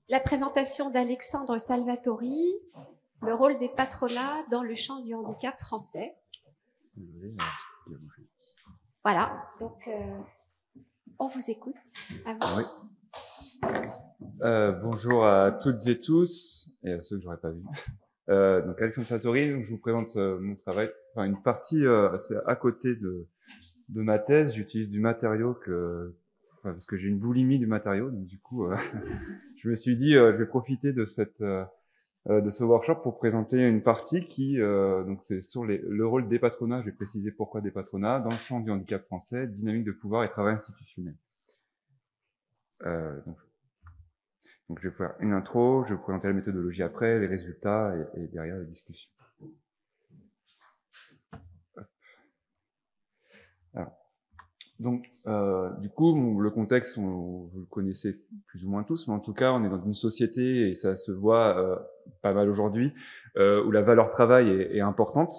La présentation d'Alexandre Salvatori, le rôle des patronats dans le champ du handicap français. Voilà, donc on vous écoute. À vous. Oui. Bonjour à toutes et tous, et à ceux que j'aurais pas vus. Donc Alexandre Salvatori, je vous présente mon travail, enfin une partie assez à côté de ma thèse. J'utilise du matériau parce que j'ai une boulimie du matériau, donc du coup je me suis dit je vais profiter de de ce workshop pour présenter une partie qui donc c'est sur le rôle des patronats. Je vais préciser pourquoi des patronats dans le champ du handicap français, dynamique de pouvoir et travail institutionnel. Donc je vais faire une intro, je vais vous présenter la méthodologie après, les résultats et derrière la discussion. Alors, donc, du coup, le contexte, vous le connaissez plus ou moins tous, mais en tout cas, on est dans une société, et ça se voit pas mal aujourd'hui, où la valeur travail est importante.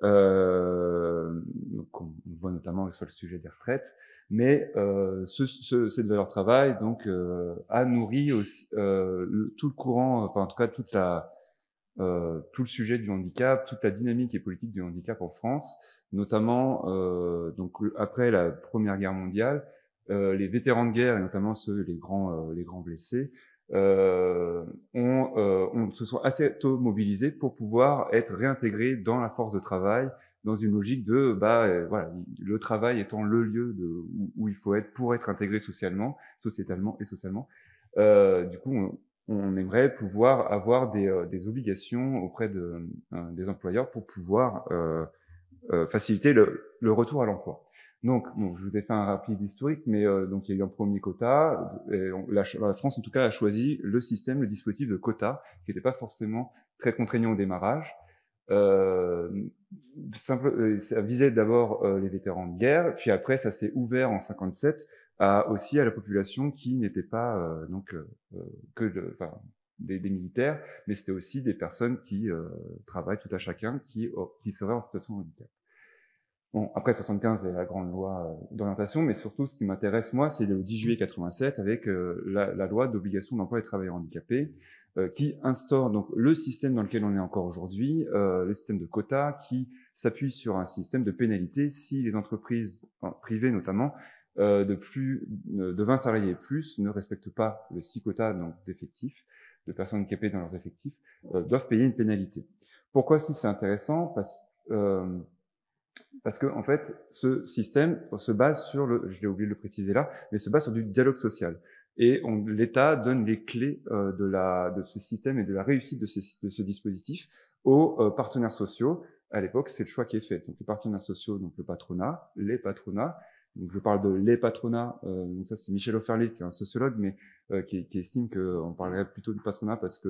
Donc on voit notamment sur le sujet des retraites, mais cette valeur travail donc a nourri aussi tout le courant, enfin en tout cas tout le sujet du handicap, toute la dynamique et politique du handicap en France, notamment donc après la Première Guerre mondiale, les vétérans de guerre et notamment les grands blessés se sont assez tôt mobilisés pour pouvoir être réintégrés dans la force de travail, dans une logique de voilà, le travail étant le lieu où il faut être pour être intégré socialement, sociétalement et socialement. Du coup, on aimerait pouvoir avoir des obligations auprès des employeurs pour pouvoir faciliter le retour à l'emploi. Donc, bon, je vous ai fait un rapide historique, mais donc il y a eu un premier quota. La France, en tout cas, a choisi le dispositif de quota, qui n'était pas forcément très contraignant au démarrage. Ça visait d'abord les vétérans de guerre, puis après, ça s'est ouvert en 57 aussi à la population qui n'était pas des militaires, mais c'était aussi des personnes qui travaillent tout à chacun, qui seraient en situation de handicap. Bon, après 75, il y a la grande loi d'orientation, mais surtout, ce qui m'intéresse, moi, c'est le 10 juillet 87, avec la loi d'obligation d'emploi des travailleurs handicapés, qui instaure donc le système dans lequel on est encore aujourd'hui, le système de quotas, qui s'appuie sur un système de pénalité si les entreprises privées, notamment, de 20 salariés et plus, ne respectent pas le 6 quotas donc d'effectifs, de personnes handicapées dans leurs effectifs, doivent payer une pénalité. Pourquoi si c'est intéressant? Parce que en fait, ce système se base sur je l'ai oublié de le préciser là, mais se base sur du dialogue social. Et l'État donne les clés de ce système et de la réussite de ce dispositif aux partenaires sociaux. À l'époque, c'est le choix qui est fait. Donc les partenaires sociaux, donc le patronat, les patronats. Donc je parle de les patronats. Donc ça, c'est Michel Offerlé, qui est un sociologue, mais qui estime qu'on parlerait plutôt du patronat parce que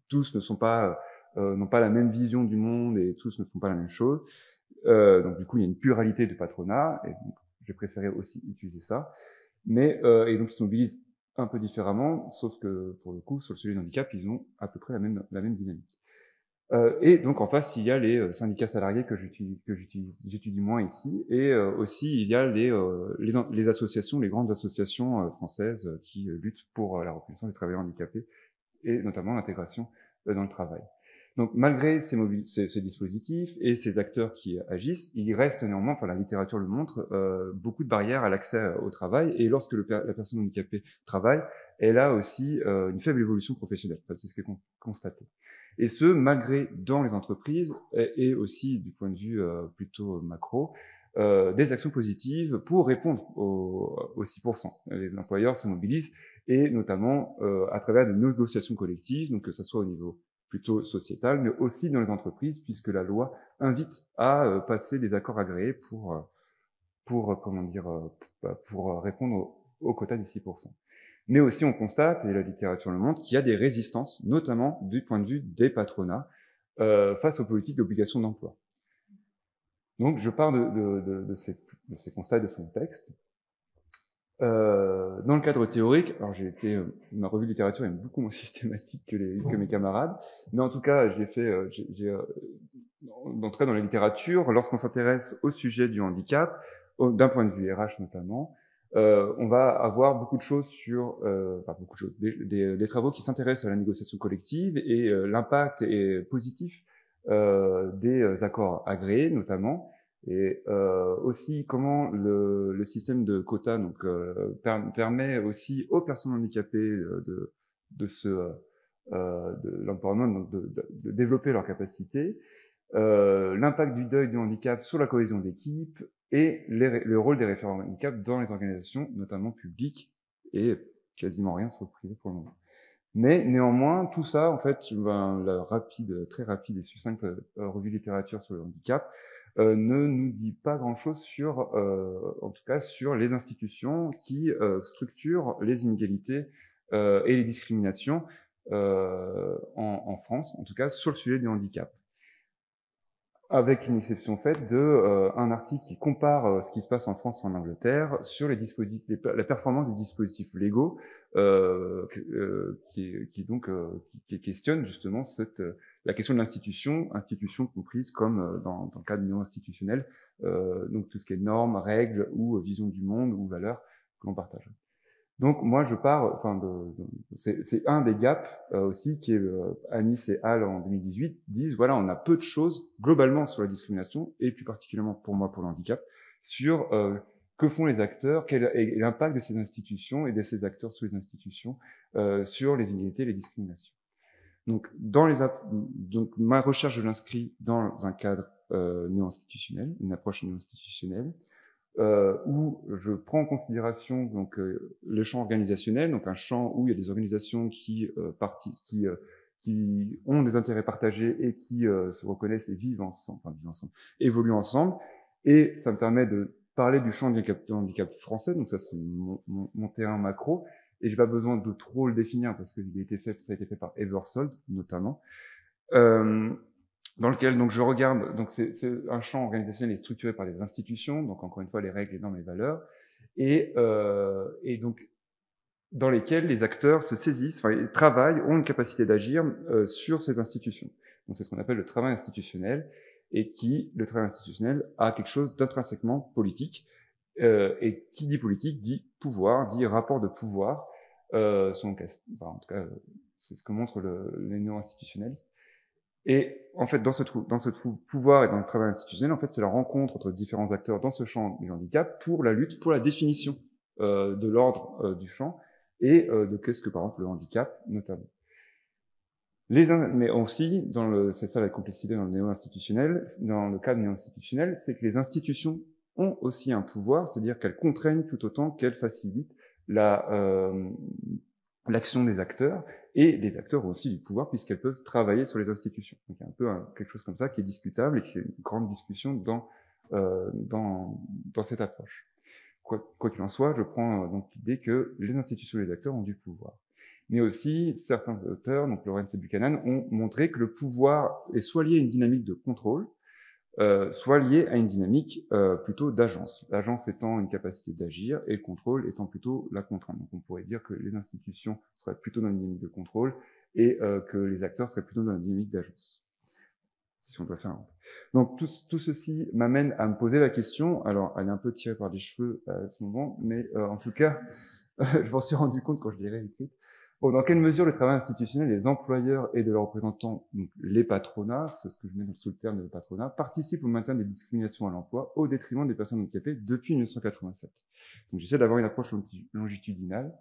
tous n'ont pas la même vision du monde et tous ne font pas la même chose. Donc du coup, il y a une pluralité de patronat, et donc j'ai préféré aussi utiliser ça. Mais et donc ils se mobilisent un peu différemment, sauf que pour le coup, sur le sujet du handicap, ils ont à peu près la même dynamique. Et donc en face, il y a les syndicats salariés que j'étudie moins ici, et aussi il y a les associations, les grandes associations françaises qui luttent pour la reconnaissance des travailleurs handicapés et notamment l'intégration dans le travail. Donc, malgré ces dispositifs et ces acteurs qui agissent, il reste néanmoins, enfin la littérature le montre, beaucoup de barrières à l'accès au travail. Et lorsque la personne handicapée travaille, elle a aussi une faible évolution professionnelle. Enfin, c'est ce qui est constaté. Et ce, malgré dans les entreprises et aussi du point de vue plutôt macro, des actions positives pour répondre aux 6%. Les employeurs se mobilisent et notamment à travers des négociations collectives, donc que ce soit au niveau plutôt sociétal, mais aussi dans les entreprises, puisque la loi invite à passer des accords agréés pour répondre au quota des 6%. Mais aussi, on constate, et la littérature le montre, qu'il y a des résistances, notamment du point de vue des patronats, face aux politiques d'obligation d'emploi. Donc, je pars de ces constats et de son texte. Dans le cadre théorique, alors ma revue de littérature est beaucoup moins systématique que mes camarades, mais en tout cas, en tout cas dans la littérature, lorsqu'on s'intéresse au sujet du handicap, d'un point de vue RH notamment, On va avoir beaucoup de choses des travaux qui s'intéressent à la négociation collective et l'impact est positif des accords agréés notamment, et aussi comment le système de quotas permet aussi aux personnes handicapées de l'empowerment, donc de développer leurs capacités, l'impact du deuil du handicap sur la cohésion d'équipe et le rôle des référents handicap dans les organisations, notamment publiques, et quasiment rien sur le privé pour le moment. Mais néanmoins, tout ça, en fait, la très rapide et succincte revue littérature sur le handicap ne nous dit pas grand-chose sur, en tout cas, sur les institutions qui structurent les inégalités et les discriminations en France, en tout cas sur le sujet du handicap. Avec une exception faite un article qui compare ce qui se passe en France et en Angleterre sur la performance des dispositifs légaux, qui questionne justement la question de institution comprise comme dans le cadre institutionnel, donc tout ce qui est normes, règles ou vision du monde ou valeurs que l'on partage. Donc moi je pars, c'est un des gaps aussi qui est Amis et Hall en 2018 disent voilà, on a peu de choses globalement sur la discrimination et plus particulièrement pour moi pour le handicap sur que font les acteurs, quel est l'impact de ces institutions et de ces acteurs sur les institutions sur les inégalités et les discriminations. Donc donc ma recherche je l'inscris dans un cadre néo-institutionnel, une approche néo-institutionnelle. Où je prends en considération donc le champ organisationnel, donc un champ où il y a des organisations qui ont des intérêts partagés et qui se reconnaissent et vivent ensemble, évoluent ensemble. Et ça me permet de parler du champ du handicap français, donc ça c'est mon terrain macro. Et j'ai pas besoin de trop le définir parce que ça a été fait par Eversold notamment. Dans lequel donc je regarde, donc c'est un champ organisationnel et structuré par des institutions, donc encore une fois les règles, les normes, les valeurs, et donc dans lesquels les acteurs se saisissent, ils travaillent, ont une capacité d'agir sur ces institutions. Donc c'est ce qu'on appelle le travail institutionnel, et le travail institutionnel a quelque chose d'intrinsèquement politique, et qui dit politique dit pouvoir, dit rapport de pouvoir, en tout cas c'est ce que montrent les néo-institutionnalistes. Et en fait, dans ce pouvoir et dans le travail institutionnel, en fait, c'est la rencontre entre différents acteurs dans ce champ du handicap pour la lutte, pour la définition de l'ordre du champ et de qu'est-ce que, par exemple, le handicap, notamment. Mais aussi, c'est ça la complexité dans le néo-institutionnel, dans le cadre néo-institutionnel, c'est que les institutions ont aussi un pouvoir, c'est-à-dire qu'elles contraignent tout autant qu'elles facilitent l'action des acteurs, et les acteurs ont aussi du pouvoir puisqu'elles peuvent travailler sur les institutions. Donc il y a un peu quelque chose comme ça qui est discutable et qui est une grande discussion dans cette approche. Quoi qu'il en soit, je prends donc l'idée que les institutions et les acteurs ont du pouvoir. Mais aussi, certains auteurs, donc Lawrence et Buchanan, ont montré que le pouvoir est soit lié à une dynamique de contrôle, soit lié à une dynamique plutôt d'agence. L'agence étant une capacité d'agir et le contrôle étant plutôt la contrainte. Donc on pourrait dire que les institutions seraient plutôt dans une dynamique de contrôle et que les acteurs seraient plutôt dans une dynamique d'agence. Si on doit faire un... Donc tout ceci m'amène à me poser la question, alors elle est un peu tirée par les cheveux à ce moment, mais en tout cas, je m'en suis rendu compte quand je l'ai réécrite. Bon, dans quelle mesure le travail institutionnel des employeurs et de leurs représentants, donc les patronats, c'est ce que je mets sous le terme de patronat, participent au maintien des discriminations à l'emploi au détriment des personnes handicapées depuis 1987. Donc j'essaie d'avoir une approche longitudinale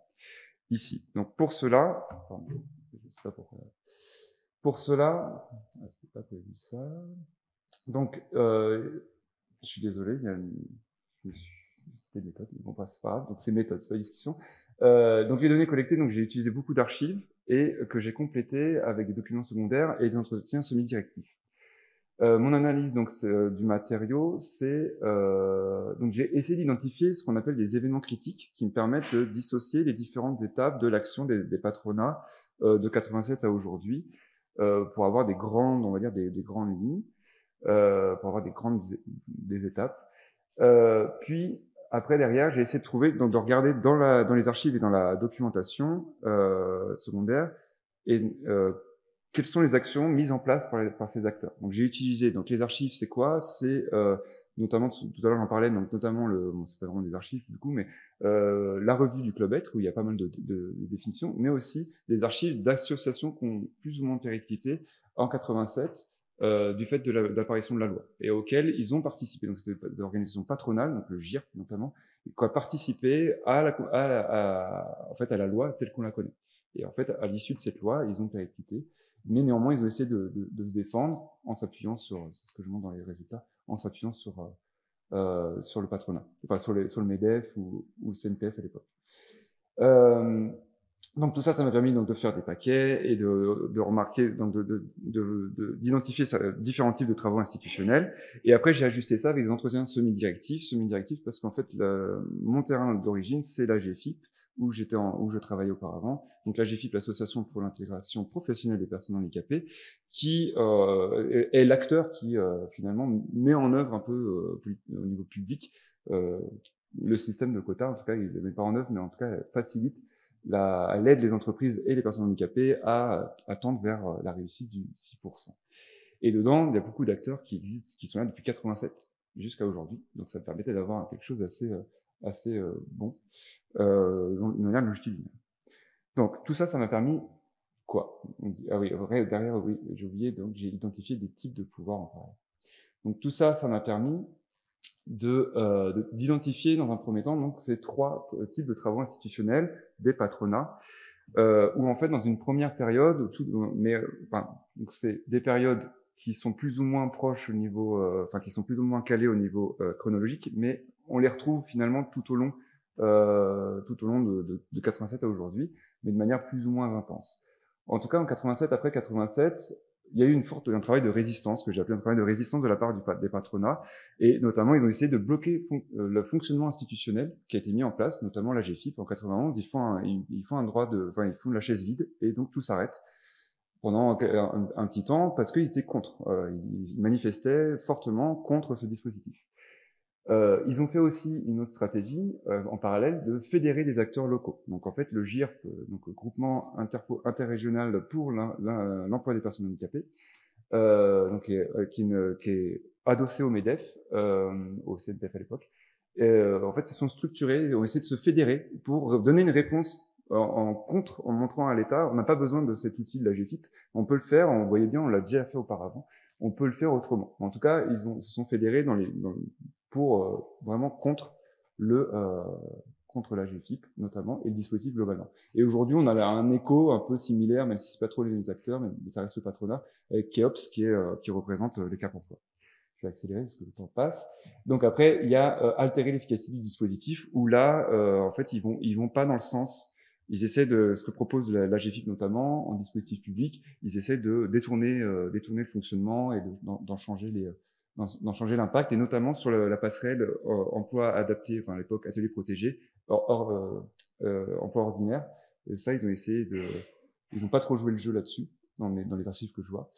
ici. Donc pour cela, je sais pas pourquoi. Pour cela, c'est pas prévu ça. Donc je suis désolé, il y a c'était méthode, mais bon, c'est pas grave. Donc c'est méthode, c'est pas discussion. Donc les données collectées, donc j'ai utilisé beaucoup d'archives et que j'ai complétées avec des documents secondaires et des entretiens semi-directifs. Mon analyse donc du matériau, c'est donc j'ai essayé d'identifier ce qu'on appelle des événements critiques qui me permettent de dissocier les différentes étapes de l'action des patronats de 87 à aujourd'hui pour avoir des grandes, on va dire des grandes lignes, pour avoir des étapes. Puis après, derrière, j'ai essayé de trouver, donc de regarder dans les archives et dans la documentation secondaire, et quelles sont les actions mises en place par ces acteurs. Donc j'ai utilisé, donc les archives, c'est quoi? C'est notamment tout à l'heure j'en parlais, donc notamment bon, c'est pas vraiment des archives du coup, mais la revue du Club Être où il y a pas mal de définitions, mais aussi des archives d'associations qui ont plus ou moins périclité en 87 du fait de l'apparition de la loi et auxquelles ils ont participé. Donc c'était des organisations patronales, donc le GIRP notamment, qui a participé en fait à la loi telle qu'on la connaît. Et en fait, à l'issue de cette loi, ils ont périclité. Mais néanmoins, ils ont essayé de se défendre en s'appuyant sur, c'est ce que je montre dans les résultats, en s'appuyant sur le patronat, enfin sur le MEDEF ou le CNPF à l'époque. Donc tout ça, ça m'a permis donc de faire des paquets et de remarquer, donc d'identifier différents types de travaux institutionnels. Et après, j'ai ajusté ça avec des entretiens semi-directifs parce qu'en fait, mon terrain d'origine, c'est la GFIP, où je travaillais auparavant. Donc la GFIP, l'association pour l'intégration professionnelle des personnes handicapées, qui est l'acteur qui finalement met en œuvre un peu au niveau public le système de quotas. En tout cas, il ne met pas en œuvre, mais en tout cas, facilite elle aide les entreprises et les personnes handicapées à tendre vers la réussite du 6%. Et dedans, il y a beaucoup d'acteurs qui existent, qui sont là depuis 87 jusqu'à aujourd'hui. Donc ça me permettait d'avoir quelque chose assez bon, d'une manière longitudinale. Donc tout ça, ça m'a permis quoi? Ah oui, derrière, oui, j'ai oublié, donc j'ai identifié des types de pouvoirs en parallèle. Donc tout ça, ça m'a permis d'identifier dans un premier temps donc ces trois types de travaux institutionnels des patronats, où en fait dans une première période, donc c'est des périodes qui sont plus ou moins proches au niveau, qui sont plus ou moins calées au niveau chronologique, mais on les retrouve finalement tout au long de 87 à aujourd'hui, mais de manière plus ou moins intense. En tout cas, en 87, après 87, il y a eu un travail de résistance, que j'ai appelé un travail de résistance de la part des patronats, et notamment ils ont essayé de bloquer le fonctionnement institutionnel qui a été mis en place, notamment la GFIP en 91, ils font la chaise vide, et donc tout s'arrête pendant un petit temps, parce qu'ils étaient contre, ils manifestaient fortement contre ce dispositif. Ils ont fait aussi une autre stratégie en parallèle de fédérer des acteurs locaux. Donc en fait, le GIRP, donc le groupement interrégional pour l'emploi des personnes handicapées, qui est adossé au MEDEF, au CNPF à l'époque. En fait, ils sont structurés, ont essayé de se fédérer pour donner une réponse en montrant à l'État, on n'a pas besoin de cet outil de la GFIP, on peut le faire, on voyait bien, on l'a déjà fait auparavant, on peut le faire autrement. En tout cas, ils se sont fédérés pour vraiment contre la GFIP notamment et le dispositif globalement. Et aujourd'hui, on a un écho un peu similaire, même si c'est pas trop les mêmes acteurs, mais ça reste le patronat, avec Keops qui représente les Cap Emploi. Je vais accélérer parce que le temps passe. Donc après, il y a altérer l'efficacité du dispositif où là, en fait, ils vont pas dans le sens. Ils essaient de ce que propose la GFIP notamment en dispositif public. Ils essaient de détourner le fonctionnement et d'en changer l'impact, et notamment sur la passerelle emploi adapté, enfin à l'époque atelier protégé, emploi ordinaire. Et ça, ils ont pas trop joué le jeu là-dessus dans les archives que je vois.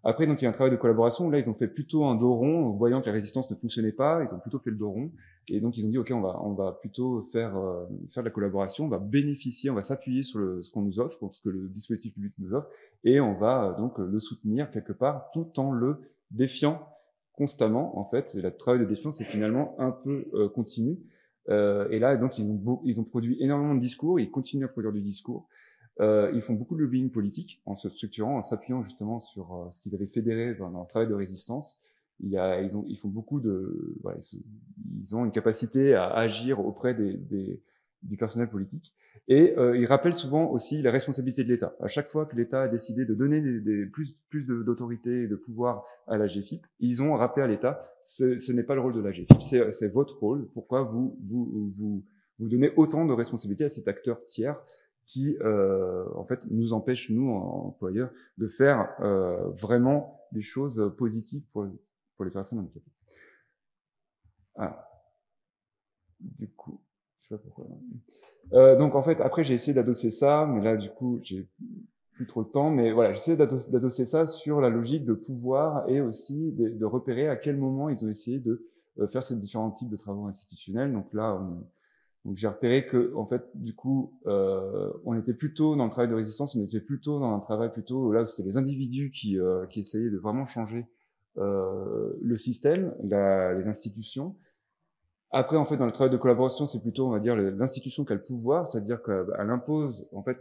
Après, donc il y a un travail de collaboration. Là, ils ont fait plutôt un dos rond, voyant que la résistance ne fonctionnait pas. Ils ont plutôt fait le dos rond, et donc ils ont dit ok, on va plutôt faire de la collaboration. On va bénéficier, on va s'appuyer sur ce qu'on nous offre, ce que le dispositif public nous offre, et on va donc le soutenir quelque part, tout en le défiant constamment. En fait, le travail de défiance est finalement un peu continu. Et là, donc ils ont produit énormément de discours. Ils continuent à produire du discours. Ils font beaucoup de lobbying politique en se structurant, en s'appuyant justement sur ce qu'ils avaient fédéré dans leur travail de résistance. Ils font beaucoup ils ont une capacité à agir auprès du personnel politique. Et ils rappellent souvent aussi la responsabilité de l'État. À chaque fois que l'État a décidé de donner plus d'autorité et de pouvoir à la GFIP, ils ont rappelé à l'État, ce n'est pas le rôle de la GFIP, c'est votre rôle. Pourquoi vous donnez autant de responsabilités à cet acteur tiers qui, en fait, nous empêche, nous, employeurs, de faire vraiment des choses positives pour les personnes handicapées. Ah. Du coup, je sais pas pourquoi. Donc, en fait, après, j'ai essayé d'adosser ça, mais là, du coup, j'ai plus trop de temps. Mais voilà, j'ai essayé d'adosser ça sur la logique de pouvoir et aussi de repérer à quel moment ils ont essayé de faire ces différents types de travaux institutionnels. Donc là, donc j'ai repéré que, en fait, du coup, on était plutôt dans le travail de résistance, on était plutôt dans un travail plutôt là où c'était les individus qui essayaient de vraiment changer le système, les institutions. Après, en fait, dans le travail de collaboration, c'est plutôt, on va dire, l'institution qui a le pouvoir, c'est-à-dire qu'elle impose, en fait,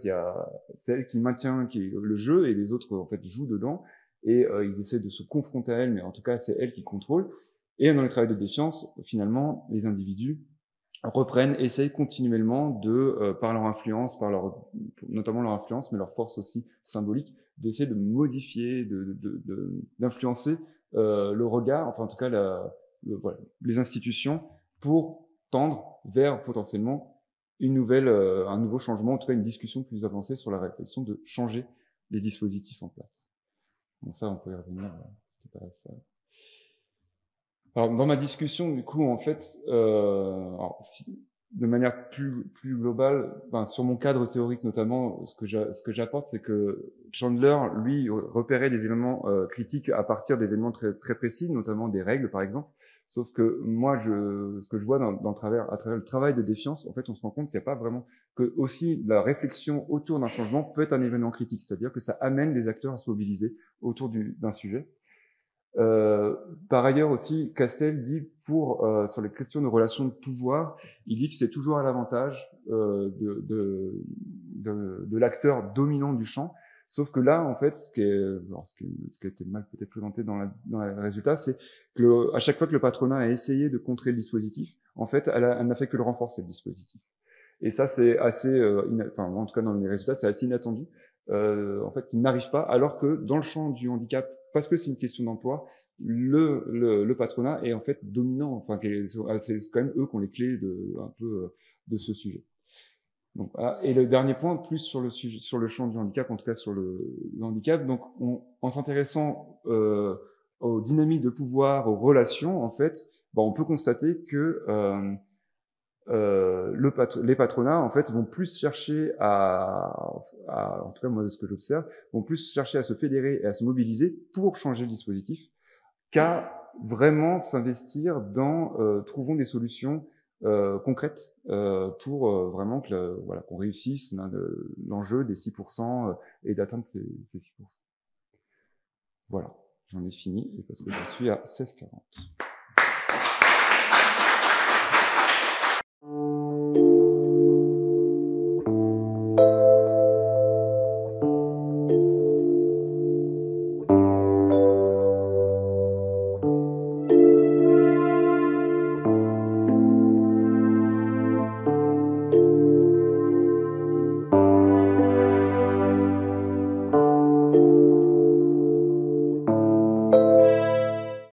c'est elle qui maintient le jeu et les autres, en fait, jouent dedans et ils essaient de se confronter à elle, mais en tout cas, c'est elle qui contrôle. Et dans les travails de défiance, finalement, les individus reprennent, essayent continuellement par leur influence, notamment leur influence, mais leur force aussi symbolique, d'essayer de modifier, d'influencer le regard, enfin en tout cas voilà, les institutions, pour tendre vers potentiellement un nouveau changement, en tout cas une discussion plus avancée sur la réflexion de changer les dispositifs en place. Bon, ça, on peut y revenir, c'était pas ça. Alors, dans ma discussion, du coup, en fait, de manière plus globale, sur mon cadre théorique notamment, ce que j'apporte, c'est que Chandler, lui, repérait des éléments critiques à partir d'événements très, très précis, notamment des règles, par exemple. Sauf que moi, ce que je vois à travers le travail de défiance, en fait, on se rend compte qu'il n'y a pas vraiment que aussi la réflexion autour d'un changement peut être un événement critique, c'est-à-dire que ça amène les acteurs à se mobiliser autour d'un sujet. Par ailleurs aussi, Castel dit sur les questions de relations de pouvoir, il dit que c'est toujours à l'avantage de l'acteur dominant du champ. Sauf que là, en fait, ce qui a été mal peut-être présenté dans les résultats, c'est que à chaque fois que le patronat a essayé de contrer le dispositif, en fait, elle n'a fait que le renforcer, le dispositif. Et ça, c'est assez, en tout cas dans les résultats, c'est assez inattendu. En fait, qu'il n'arrive pas, alors que dans le champ du handicap, parce que c'est une question d'emploi, le patronat est en fait dominant. Enfin, c'est quand même eux qui ont les clés de ce sujet. Donc, et le dernier point, plus sur le champ du handicap, en tout cas sur le handicap. Donc, en s'intéressant aux dynamiques de pouvoir, aux relations, en fait, on peut constater que les patronats, en fait, vont plus chercher en tout cas moi de ce que j'observe, vont plus chercher à se fédérer et à se mobiliser pour changer le dispositif, qu'à vraiment s'investir dans trouvons des solutions concrètes pour vraiment qu'on réussisse l'enjeu des 6% et d'atteindre ces 6%. Voilà, j'en ai fini et parce que je suis à 16h40.